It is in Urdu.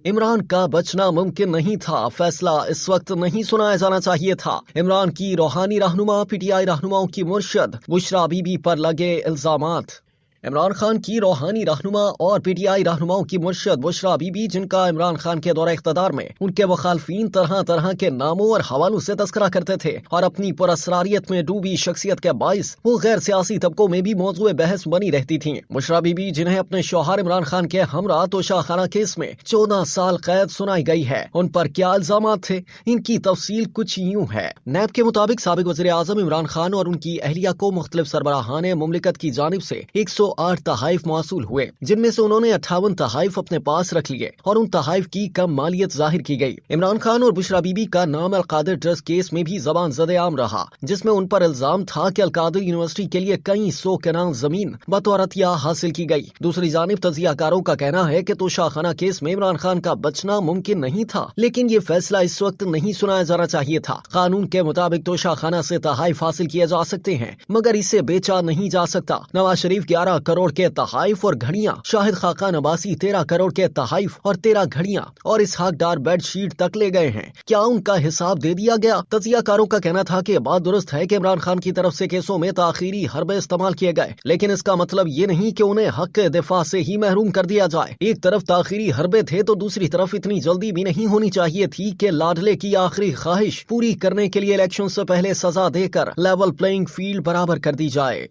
عمران کا بچنا ممکن نہیں تھا، فیصلہ اس وقت نہیں سنایا جانا چاہیے تھا۔ عمران کی روحانی رہنما، پی ٹی آئی رہنماؤں کی مرشد بشریٰ بی بی پر لگے الزامات۔ عمران خان کی روحانی رہنما اور پی ٹی آئی رہنماؤں کی مرشد بشریٰ بی بی، جن کا عمران خان کے دور اقتدار میں ان کے مخالفین طرح طرح کے ناموں اور حوالوں سے تذکرہ کرتے تھے اور اپنی پراسراریت میں ڈوبی شخصیت کے باعث وہ غیر سیاسی طبقوں میں بھی موضوع بحث بنی رہتی تھیں۔ بشریٰ بی بی، جنہیں اپنے شوہر عمران خان کے ہمراہ توشہ خانہ کیس میں 14 سال قید سنائی گئی ہے، ان پر کیا الزامات تھے؟ ان کی تفصیل کچھ یوں ہے۔ نیب کے مطابق سابق وزیر اعظم عمران خان اور ان کی اہلیہ کو مختلف سربراہان مملکت کی جانب سے 108 تحائف موصول ہوئے، جن میں سے انہوں نے 58 تحائف اپنے پاس رکھ لیے اور ان تحائف کی کم مالیت ظاہر کی گئی۔ عمران خان اور بشریٰ بی بی کا نام القادر ٹرسٹ کیس میں بھی زبان زد عام رہا، جس میں ان پر الزام تھا کہ القادر یونیورسٹی کے لیے کئی 100 کنال زمین بطور عطیہ حاصل کی گئی۔ دوسری جانب تجزیہ کاروں کا کہنا ہے کہ توشہ خانہ کیس میں عمران خان کا بچنا ممکن نہیں تھا، لیکن یہ فیصلہ اس وقت نہیں سنایا جانا چاہیے تھا۔ قانون کے مطابق توشہ خانہ سے تحائف حاصل کیے جا سکتے ہیں، مگر اسے بیچا نہیں جا سکتا۔ نواز شریف 11 کروڑ کے تحائف اور گھڑیاں، شاہد خاقان عباسی 13 کروڑ کے تحائف اور 13 گھڑیاں اور اسحاق ڈار بیڈ شیٹ تک لے گئے ہیں۔ کیا ان کا حساب دے دیا گیا؟ تجزیہ کاروں کا کہنا تھا کہ بات درست ہے کہ عمران خان کی طرف سے کیسوں میں تاخیری حربے استعمال کیے گئے، لیکن اس کا مطلب یہ نہیں کہ انہیں حق دفاع سے ہی محروم کر دیا جائے۔ ایک طرف تاخیری حربے تھے تو دوسری طرف اتنی جلدی بھی نہیں ہونی چاہیے تھی کہ لاڈلے کی آخری خواہش پوری کرنے کے لیے الیکشن سے پہلے سزا دے کر لیول پلئنگ فیلڈ برابر کر دی جائے۔